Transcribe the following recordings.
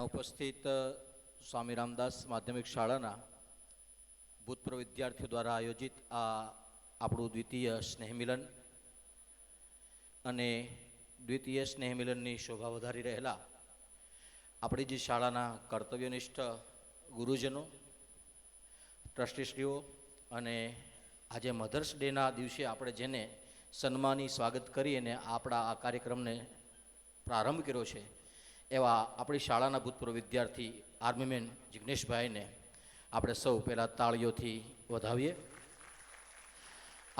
અહીંયા ઉપસ્થિત સ્વામી રામદાસ માધ્યમિક શાળાના ભૂતપૂર્વ વિદ્યાર્થીઓ દ્વારા આયોજિત આ આપણું દ્વિતીય સ્નેહ મિલન અને દ્વિતીય સ્નેહ મિલનની શોભા વધારી રહેલા આપણી જે શાળાના કર્તવ્યનિષ્ઠ ગુરુજનો, ટ્રસ્ટીશ્રીઓ અને આજે મધર્સ ડેના દિવસે આપણે જેને સન્માની સ્વાગત કરી અને આપણા આ કાર્યક્રમને પ્રારંભ કર્યો છે એવા આપણી શાળાના ભૂતપૂર્વ વિદ્યાર્થી આર્મીમેન જિગ્નેશભાઈને આપણે સૌ પહેલાં તાળીઓથી વધાવીએ.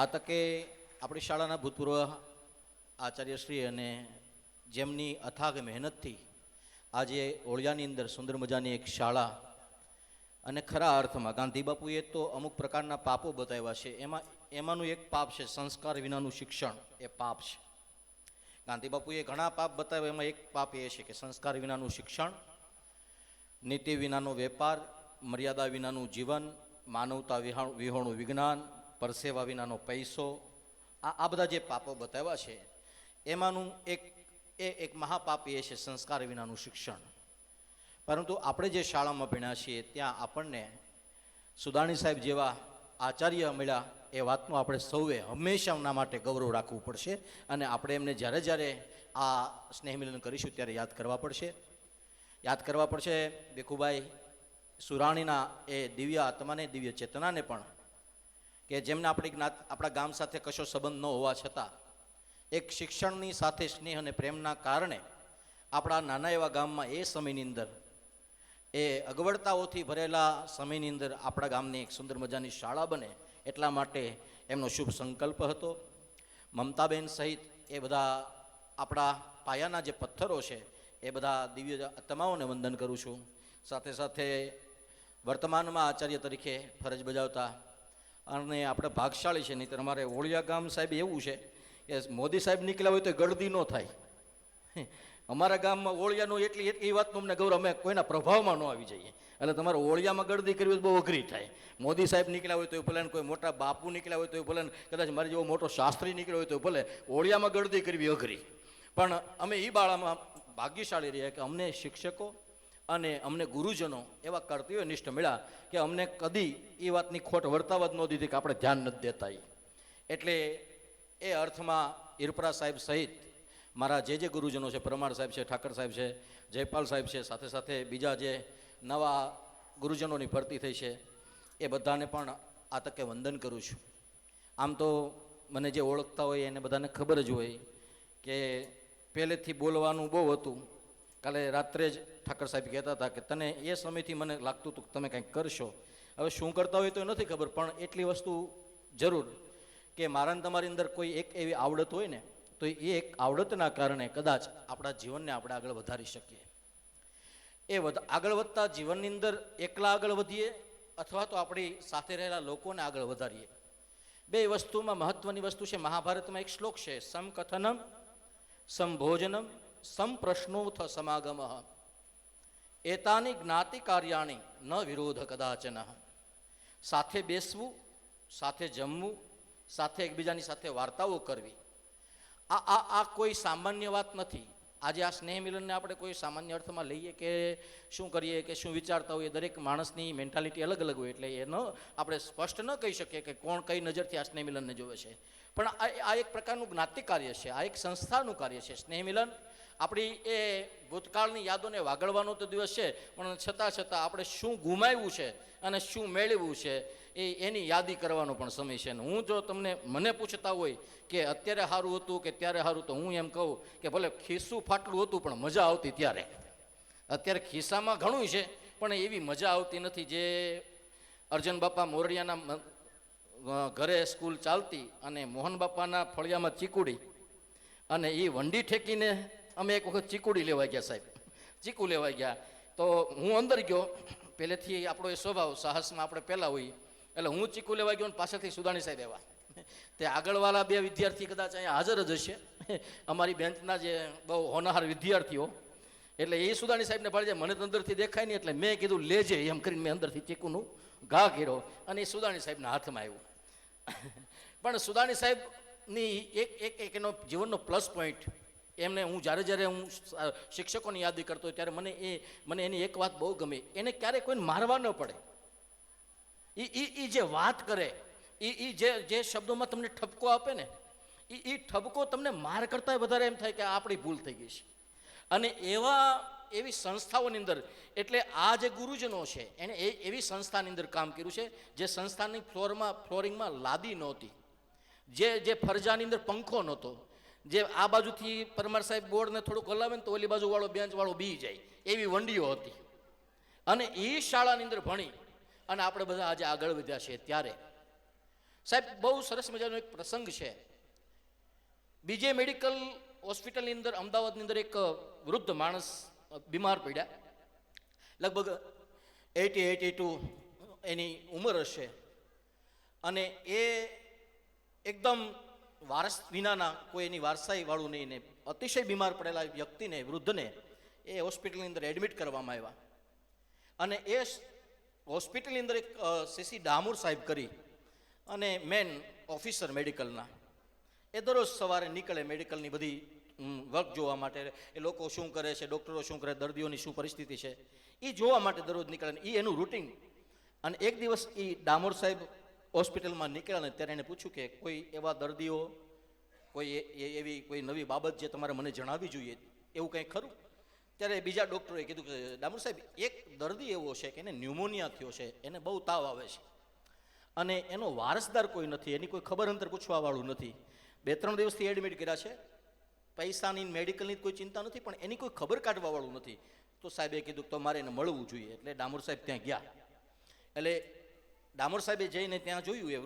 આ તકે આપણી શાળાના ભૂતપૂર્વ આચાર્યશ્રી અને જેમની અથાગ મહેનતથી આજે ઓળિયાની અંદર સુંદર મજાની એક શાળા અને ખરા અર્થમાં ગાંધી બાપુએ તો અમુક પ્રકારના પાપો બતાવ્યા છે, એમાંનું એક પાપ છે સંસ્કાર વિનાનું શિક્ષણ. એ પાપ છે. ગાંધી બાપુએ ઘણા પાપ બતાવ્યા, એમાં એક પાપ એ છે કે સંસ્કાર વિનાનું શિક્ષણ, નીતિ વિનાનો વેપાર, મર્યાદા વિનાનું જીવન, માનવતા વિહોણું વિજ્ઞાન, પરસેવા વિનાનો પૈસો, આ બધા જે પાપો બતાવ્યા છે એમાંનું એક મહાપાપ એ છે સંસ્કાર વિનાનું શિક્ષણ. પરંતુ આપણે જે શાળામાં ભણ્યા છીએ ત્યાં આપણને સુદાણી સાહેબ જેવા આચાર્ય મળ્યા એ વાતનું આપણે સૌએ હંમેશાના માટે ગૌરવ રાખવું પડશે અને આપણે એમને જ્યારે જ્યારે આ સ્નેહ મિલન કરીશું ત્યારે યાદ કરવા પડશે. ભીખુભાઈ સુરાણીના એ દિવ્ય આત્માને, દિવ્ય ચેતનાને પણ, કે જેમને આપણા ગામ સાથે કશો સંબંધ ન હોવા છતાં એક શિક્ષણની સાથે સ્નેહ અને પ્રેમના કારણે આપણા નાના એવા ગામમાં એ સમયની અંદર, એ અગવડતાઓથી ભરેલા સમયની અંદર આપણા ગામની એક સુંદર મજાની શાળા બને એટલા માટે એમનો શુભ સંકલ્પ હતો. મમતાબેન સહિત એ બધા આપણા પાયાના જે પથ્થરો છે એ બધા દિવ્ય આત્માઓને વંદન કરું છું. સાથે સાથે વર્તમાનમાં આચાર્ય તરીકે ફરજ બજાવતા અને આપણે ભાગશાળી છે, નહીં તો અમારે ઓળિયા ગામ સાહેબ એવું છે કે મોદી સાહેબ નીકળ્યા હોય તો ગળદી ન થાય. અમારા ગામમાં ઓળિયાનું એટલી એ વાતનું અમને ગૌરવ, અમે કોઈના પ્રભાવમાં ન આવી જઈએ. એટલે તમારે ઓળિયામાં ગળદી કરવી બહુ અઘરી થાય. મોદી સાહેબ નીકળ્યા હોય તો ભલે, કોઈ મોટા બાપુ નીકળ્યા હોય તો ભલે, કદાચ મારી જેવો મોટો શાસ્ત્રી નીકળ્યો હોય તો ભલે, ઓળિયામાં ગળદી કરવી અઘરી. પણ અમે એ બાળામાં ભાગ્યશાળી રહ્યા કે અમને શિક્ષકો અને અમને ગુરુજનો એવા કર્તવ્યનિષ્ઠ મળ્યા કે અમને કદી એ વાતની ખોટ વર્તાવા જ ન દીધી કે આપણે ધ્યાન નથી દેતા. એટલે એ અર્થમાં ઈરપરા સાહેબ સહિત મારા જે ગુરુજનો છે, પરમાર સાહેબ છે, ઠાકર સાહેબ છે, જયપાલ સાહેબ છે, સાથે સાથે બીજા જે નવા ગુરુજનોની ભરતી થઈ છે એ બધાને પણ આ તકે વંદન કરું છું. આમ તો મને જે ઓળખતા હોય એને બધાને ખબર જ હોય કે પહેલેથી બોલવાનું બહુ હતું. કાલે રાત્રે જ ઠાકર સાહેબ કહેતા હતા કે તને એ સમયથી મને લાગતું હતું કે તમે કંઈક કરશો. હવે શું કરતા હોય તો નથી ખબર, પણ એટલી વસ્તુ જરૂર કે મારા ને તમારી અંદર કોઈ એક એવી આવડત હોય ને તો એ એક આવડતના કારણે કદાચ આપણા જીવનને આપણે આગળ વધારી શકીએ. એ આગળ વધતા જીવનની અંદર એકલા આગળ વધીએ અથવા તો આપણી સાથે રહેલા લોકોને આગળ વધારીએ. બે વસ્તુમાં મહત્વની વસ્તુ છે. મહાભારતમાં એક શ્લોક છે, સમકથનમ સંભોજનમ સંપ્રશ્નોથ સમાગમ એતાની જ્ઞાતિ કાર્યાણી ન વિરોધ કદાચન. સાથે બેસવું, સાથે જમવું, સાથે એકબીજાની સાથે વાર્તાઓ કરવી, આ કોઈ સામાન્ય વાત નથી. આજે આ સ્નેહ મિલનને આપણે કોઈ સામાન્ય અર્થમાં લઈએ કે શું કરીએ કે શું વિચારતા હોઈએ, દરેક માણસની મેન્ટાલિટી અલગ અલગ હોય એટલે એનો આપણે સ્પષ્ટ ન કહી શકીએ કે કોણ કઈ નજરથી આ સ્નેહ મિલનને જોવે છે. પણ આ એક પ્રકારનું જ્ઞાતિક કાર્ય છે, આ એક સંસ્થાનું કાર્ય છે. સ્નેહ મિલન આપણી એ ભૂતકાળની યાદોને વાગળવાનો તો દિવસ છે, પણ છતાં આપણે શું ગુમાવ્યું છે અને શું મેળવ્યું છે એની યાદી કરવાનો પણ સમય છે. ને હું જો મને પૂછતા હોય કે અત્યારે સારું હતું કે ત્યારે સારું, તો હું એમ કહું કે ભલે ખિસ્સું ફાટલું હતું પણ મજા આવતી ત્યારે. અત્યારે ખિસ્સામાં ઘણું છે પણ એવી મજા આવતી નથી. જે અર્જન બાપા મોરડિયાના ઘરે સ્કૂલ ચાલતી અને મોહન બાપાના ફળિયામાં ચીકુડી, અને એ વંડી ઠેકીને અમે એક વખત ચીકુડી લેવા ગયા સાહેબ, ચીકુ લેવા ગયા તો હું અંદર ગયો. પહેલેથી આપણો એ સ્વભાવ સાહસમાં આપણે પહેલાં હોઈએ, એટલે હું ચીકુ લેવા ગયો અને પાછળથી સુદાણી સાહેબ આવ્યા. તે આગળવાળા બે વિદ્યાર્થી કદાચ અહીંયા હાજર જ હશે, અમારી બેન્ચના જે બહુ હોનહાર વિદ્યાર્થીઓ. એટલે એ સુદાણી સાહેબને ભાડે મને તો અંદરથી દેખાય નહીં એટલે મેં કીધું લેજે એમ કરીને મેં અંદરથી ચીકુનું ઘા કર્યો અને એ સુદાણી સાહેબના હાથમાં આવ્યું. પણ સુદાણી સાહેબની એક એનો જીવનનો પ્લસ પોઈન્ટ એમને હું જ્યારે હું શિક્ષકોની યાદી કરતો હોય ત્યારે મને એની એક વાત બહુ ગમે, એને ક્યારેય કોઈને મારવા ન પડે. એ જે વાત કરે, એ જે શબ્દોમાં તમને ઠપકો આપે ને, એ ઠપકો તમને માર કરતાં વધારે એમ થાય કે આપણી ભૂલ થઈ ગઈ છે. અને એવી સંસ્થાઓની અંદર, એટલે આ જે ગુરુજનો છે એને એવી સંસ્થાની અંદર કામ કર્યું છે જે સંસ્થાની ફ્લોરિંગમાં લાદી નહોતી, જે ફરજાની અંદર પંખો નહોતો, જે આ બાજુથી પરમાર સાહેબ બોર્ડને થોડુંક હલાવે ને તો ઓલી બાજુ વાળો બેન્ચ વાળો બી જાય, એવી વંડીઓ હતી. અને એ શાળાની અંદર ભણી અને આપણે બધા આજે આગળ વધ્યા છે. ત્યારે સાહેબ બહુ સરસ મજાનો એક પ્રસંગ છે. બીજે મેડિકલ હોસ્પિટલની અંદર અમદાવાદની અંદર એક વૃદ્ધ માણસ બીમાર પડ્યા, લગભગ 82 એની ઉંમર હશે. અને એ એકદમ વારસ વિનાના, કોઈ એની વારસાઈ વાળું નહીં, ને અતિશય બીમાર પડેલા વ્યક્તિને, વૃદ્ધને એ હોસ્પિટલની અંદર એડમિટ કરવામાં આવ્યા. અને એ હોસ્પિટલની અંદર એક સીસી ડામોર સાહેબ કરી અને મેન ઓફિસર મેડિકલના, એ દરરોજ સવારે નીકળે મેડિકલની બધી વર્ક જોવા માટે. એ લોકો શું કરે છે, ડૉક્ટરો શું કરે, દર્દીઓની શું પરિસ્થિતિ છે, એ જોવા માટે દરરોજ નીકળે, એ એનું રૂટિન. અને એક દિવસ એ ડામોર સાહેબ હોસ્પિટલમાં નીકળ્યા ને ત્યારે એને પૂછ્યું કે કોઈ એવા દર્દીઓ, કોઈ નવી બાબત જે તમારે મને જણાવવી જોઈએ, એવું કંઈ ખરું? ત્યારે બીજા ડૉક્ટરોએ કીધું કે ડામોર સાહેબ, એક દર્દી એવો છે કે એને ન્યુમોનિયા થયો છે, એને બહુ તાવ આવે છે અને એનો વારસદાર કોઈ નથી, એની કોઈ ખબર અંતર પૂછવાવાળું નથી. 2-3 દિવસથી એડમિટ કર્યા છે, પૈસાની મેડિકલની કોઈ ચિંતા નથી, પણ એની કોઈ ખબર કાઢવાવાળું નથી. તો સાહેબે કીધું તો મારે એને મળવું જોઈએ. એટલે ડામોર સાહેબ ત્યાં ગયા. એટલે ડામોર સાહેબે જઈને ત્યાં જોયું એ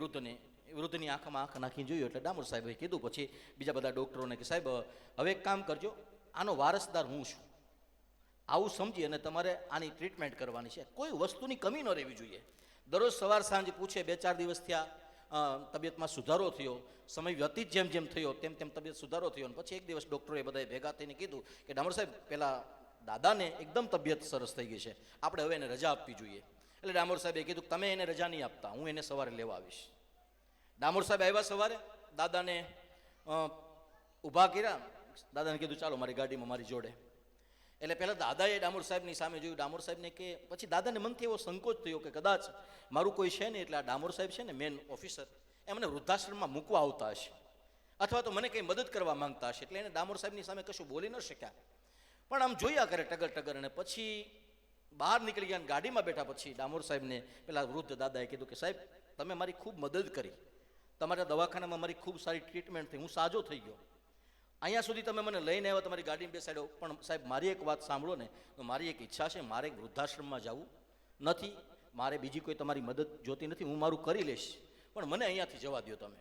વૃદ્ધની આંખમાં આંખ નાખીને જોયું. એટલે ડામોર સાહેબે કીધું પછી બીજા બધા ડૉક્ટરોને કે સાહેબ હવે એક કામ કરજો, આનો વારસદાર હું છું, આવું સમજી અને તમારે આની ટ્રીટમેન્ટ કરવાની છે, કોઈ વસ્તુની કમી ન રહેવી જોઈએ. દરરોજ સવાર સાંજ પૂછે. 2-4 દિવસ થયા, તબિયતમાં સુધારો થયો, સમય વ્યતીત જેમ થયો તેમ તબિયત સુધારો થયો. અને પછી એક દિવસ ડૉક્ટરોએ બધાએ ભેગા થઈને કીધું કે ડામોર સાહેબ, પેલા દાદાને એકદમ તબિયત સરસ થઈ ગઈ છે, આપણે હવે એને રજા આપવી જોઈએ. એટલે ડામોર સાહેબે કીધું તમે એને રજા નહીં આપતા, હું એને સવારે લેવા આવીશ. ડામોર સાહેબ આવ્યા સવારે, દાદાને ઊભા કર્યા. દાદાને કીધું ચાલો મારી ગાડીમાં મારી જોડે. એટલે પહેલાં દાદાએ ડામોર સાહેબની સામે જોયું. ડામોર સાહેબને કે પછી દાદાને મનથી એવો સંકોચ થયો કે કદાચ મારું કોઈ છે નહીં, એટલે આ ડામોર સાહેબ છે ને મેન ઓફિસર, એમને વૃદ્ધાશ્રમમાં મૂકવા આવતા હશે અથવા તો મને કંઈ મદદ કરવા માંગતા હશે. એટલે એને ડામોર સાહેબની સામે કશું બોલી ન શક્યા, પણ આમ જોયા કરે ટગર. અને પછી બહાર નીકળી ગયા, ગાડીમાં બેઠા પછી ડામોર સાહેબને પેલા વૃદ્ધ દાદાએ કીધું કે સાહેબ, તમે મારી ખૂબ મદદ કરી, તમારા દવાખાનામાં મારી ખૂબ સારી ટ્રીટમેન્ટ થઈ, હું સાજો થઈ ગયો, અહીંયા સુધી તમે મને લઈને આવ્યા, તમારી ગાડીમાં બેસાડ્યો, પણ સાહેબ મારી એક વાત સાંભળો ને, તો મારી એક ઈચ્છા છે, મારે વૃદ્ધાશ્રમમાં જવું નથી, મારે બીજી કોઈ તમારી મદદ જોતી નથી, હું મારું કરી લઈશ, પણ મને અહીંયાથી જવા દો તમે.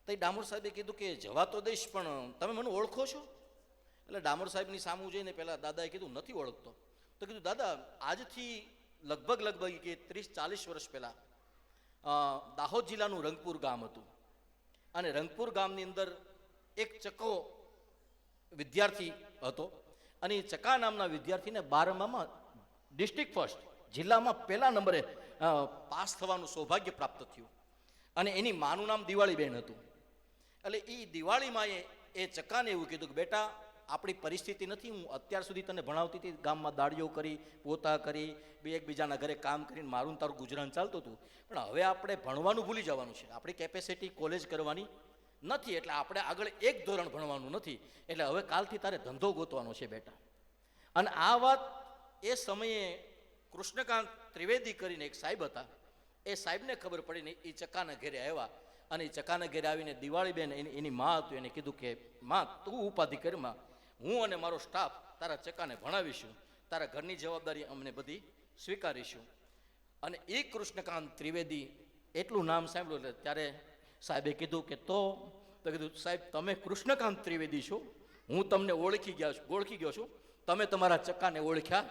તો એ ડામોર સાહેબે કીધું કે જવા તો દઈશ, પણ તમે મને ઓળખો છો? એટલે ડામોર સાહેબની સામું જોઈને પહેલાં દાદાએ કીધું નથી ઓળખતો. તો કીધું દાદા, આજથી લગભગ કે 30-40 વર્ષ પહેલાં દાહોદ જિલ્લાનું રંગપુર ગામ હતું, અને રંગપુર ગામની અંદર એક ચકો વિદ્યાર્થી હતો, અને એ ચકા નામના વિદ્યાર્થીને 12મામાં ડિસ્ટ્રિક્ટ ફર્સ્ટ, જિલ્લામાં પહેલા નંબરે પાસ થવાનું સૌભાગ્ય પ્રાપ્ત થયું. અને એની માનું નામ દિવાળીબેન હતું. એટલે એ દિવાળીમાં એ ચકાને એવું કીધું કે બેટા, આપણી પરિસ્થિતિ નથી, હું અત્યાર સુધી તને ભણાવતી હતી, ગામમાં દાળીઓ કરી, પોતા કરી, એકબીજાના ઘરે કામ કરીને મારું તારું ગુજરાન ચાલતું હતું, પણ હવે આપણે ભણવાનું ભૂલી જવાનું છે, આપણી કેપેસિટી કોલેજ કરવાની નથી, એટલે આપણે આગળ 1 ધોરણ ભણવાનું નથી, એટલે હવે કાલથી તારે ધંધો ગોતવાનો છે બેટા. અને આ વાત એ સમયે કૃષ્ણકાંત ત્રિવેદી કરીને એક સાહેબ હતા, એ સાહેબને ખબર પડીને એ ચકાના ઘરે આવ્યા. અને એ ચકાના ઘરે આવીને દિવાળીબેન એની મા હતું, એને કીધું કે માં, તું ઉપાધિ કરમાં, હું અને મારો સ્ટાફ તારા ચકાને ભણાવીશું, તારા ઘરની જવાબદારી અમને બધી સ્વીકારીશું. અને એ કૃષ્ણકાંત ત્રિવેદી એટલું નામ સાંભળ્યું એટલે ત્યારે સાહેબે કીધું કે તો કીધું સાહેબ, તમે કૃષ્ણકાંત ત્રિવેદી છો, હું તમને ઓળખી ગયો છું, તમે તમારા ચકાને ઓળખ્યા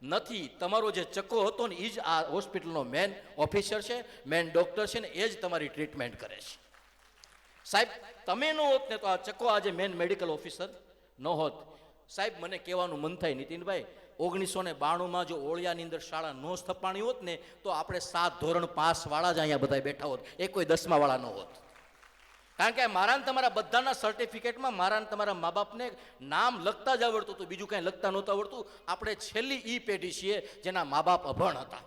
નથી, તમારો જે ચકો હતો ને એ જ આ હોસ્પિટલનો મેન ઓફિસર છે, મેન ડૉક્ટર છે ને, એ જ તમારી ટ્રીટમેન્ટ કરે છે. સાહેબ તમે ન હોત ને તો આ ચકો આજે મેન મેડિકલ ઓફિસર ન હોત. સાહેબ મને કહેવાનું મન થાય નીતિનભાઈ, 1992માં જો ઓળિયાની અંદર શાળા ન સ્થપાણી હોત ને તો આપણે 7 ધોરણ પાસ વાળા જ અહીંયા બધા બેઠા હોત, એ કોઈ 10મા વાળા ન હોત. કારણ કે મારા ને તમારા બધાના સર્ટિફિકેટમાં મારા ને તમારા મા બાપને નામ લખતા જ આવડતું હતું, બીજું કાંઈ લખતા નહોતું આવડતું. આપણે છેલ્લી ઈ પેઢી છીએ જેના મા બાપ અભણ હતા,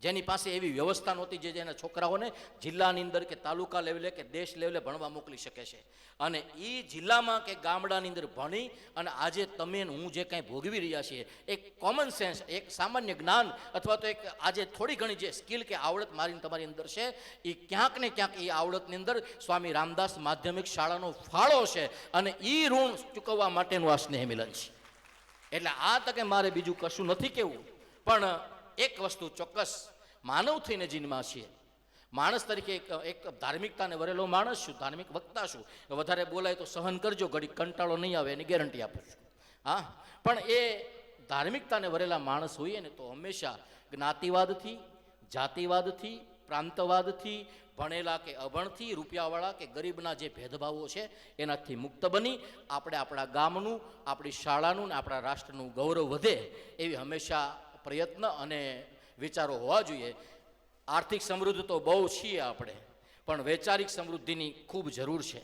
જેની પાસે એવી વ્યવસ્થા નહોતી જે જેના છોકરાઓને જિલ્લાની અંદર કે તાલુકા લેવલે કે દેશ લેવલે ભણવા મોકલી શકે છે. અને એ જિલ્લામાં કે ગામડાની અંદર ભણી અને આજે તમે હું જે કાંઈ ભોગવી રહ્યા છીએ, એક કોમન સેન્સ, એક સામાન્ય જ્ઞાન અથવા તો એક આજે થોડી ઘણી જે સ્કિલ કે આવડત મારી તમારી અંદર છે, એ ક્યાંક ને ક્યાંક એ આવડતની અંદર સ્વામી રામદાસ માધ્યમિક શાળાનો ફાળો છે. અને એ ઋણ ચૂકવવા માટેનું આ સ્નેહ મિલન છે. એટલે આ તકે મારે બીજું કશું નથી કહેવું, પણ એક વસ્તુ ચોક્કસ, માનવ થઈને જન્મા છીએ, માણસ તરીકે એક ધાર્મિકતાને વરેલો માણસ છું, ધાર્મિક વક્તા છું. વધારે બોલાય તો સહન કરજો, ઘડી કંટાળો નહીં આવે એની ગેરંટી આપું છું. હા, પણ એ ધાર્મિકતાને વરેલા માણસ હોઈએ ને તો હંમેશા જ્ઞાતિવાદથી, જાતિવાદથી, પ્રાંતવાદથી, ભણેલા કે અભણથી, રૂપિયાવાળા કે ગરીબના જે ભેદભાવો છે એનાથી મુક્ત બની આપણે આપણા ગામનું, આપણી શાળાનું ને આપણા રાષ્ટ્રનું ગૌરવ વધે એવી હંમેશા પ્રયત્ન અને વિચારો હોવા જોઈએ. આર્થિક સમૃદ્ધ તો બહુ છીએ આપણે, પણ વૈચારિક સમૃદ્ધિની ખૂબ જરૂર છે.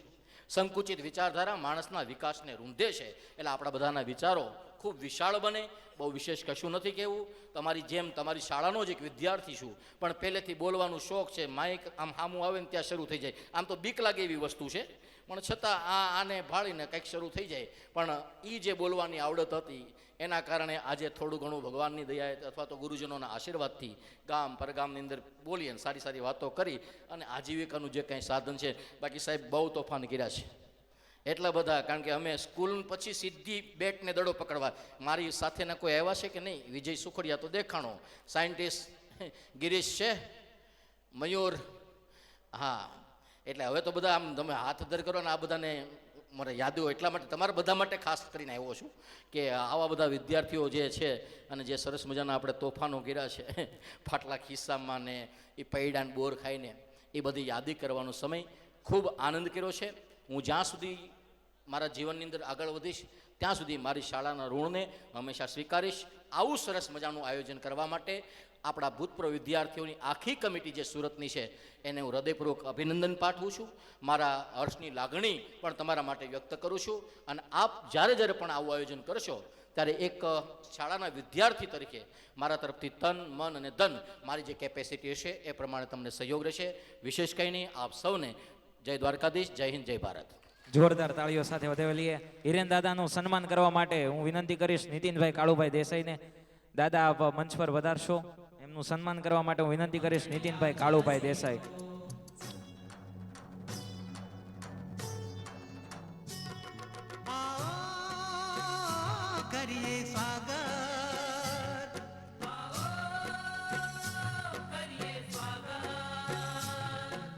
સંકુચિત વિચારધારા માણસના વિકાસને રૂંધે છે. એટલે આપણા બધાના વિચારો ખૂબ વિશાળ બને. બહુ વિશેષ કશું નથી કહેવું. તમારી જેમ તમારી શાળાનો જ એક વિદ્યાર્થી છું, પણ પહેલેથી બોલવાનું શોખ છે. માઇક આમ સામું આવે ને ત્યાં શરૂ થઈ જાય. આમ તો બીક લાગે એવી વસ્તુ છે, પણ છતાં આને ભાળીને કંઈક શરૂ થઈ જાય. પણ એ જે બોલવાની આવડત હતી એના કારણે આજે થોડું ઘણું ભગવાનની દયાએ અથવા તો ગુરુજનોના આશીર્વાદથી ગામ પરગામની અંદર બોલીએ ને સારી સારી વાતો કરી અને આજીવિકાનું જે કંઈ સાધન છે. બાકી સાહેબ બહુ તોફાન કર્યા છે, એટલા બધા. કારણ કે અમે સ્કૂલ પછી સીધી બેટને દડો પકડવા. મારી સાથેના કોઈ આવ્યા છે કે નહીં? વિજય સુખડિયા તો દેખાણો, સાયન્ટિસ્ટ ગિરીશ છે, મયુર, હા. એટલે હવે તો બધા આમ તમે હાથ દર કરો ને આ બધાને મારે યાદ હોય એટલા માટે તમારા બધા માટે ખાસ કરીને આવ્યો છું કે આવા બધા વિદ્યાર્થીઓ જે છે અને જે સરસ મજાના આપણે તોફાનો કર્યા છે ફાટલા ખિસ્સામાં ને એ પૈડાને બોર ખાઈને, એ બધી યાદી કરવાનો સમય ખૂબ આનંદ કર્યો છે. હું જ્યાં સુધી મારા જીવનની અંદર આગળ વધીશ ત્યાં સુધી મારી શાળાના ઋણને હંમેશા સ્વીકારીશ. આવું સરસ મજાનું આયોજન કરવા માટે આપણા ભૂતપૂર્વ વિદ્યાર્થીઓની આખી કમિટી જે સુરતની છે એને હું હૃદયપૂર્વક અભિનંદન પાઠવું છું. મારા હર્ષની લાગણી પણ તમારા માટે વ્યક્ત કરું છું. અને આપ જ્યારે જ્યારે પણ આવું આયોજન કરશો ત્યારે એક શાળાના વિદ્યાર્થી તરીકે મારા તરફથી તન, મન અને ધન મારી જે કેપેસિટી હશે એ પ્રમાણે તમને સહયોગ રહેશે. વિશેષ કંઈ નહીં. આપ સૌને જય દ્વારકાધીશ, જય હિન્દ, જય ભારત. જોરદાર તાળીઓ સાથે વધાવેલીએ. હિરેન દાદાનું સન્માન કરવા માટે હું વિનંતી કરીશ નીતિનભાઈ કાળુભાઈ દેસાઈને. દાદા આપ મંચ પર વધારશો. એમનું સન્માન કરવા માટે હું વિનંતી કરીશ નીતિનભાઈ કાળુભાઈ દેસાઈ.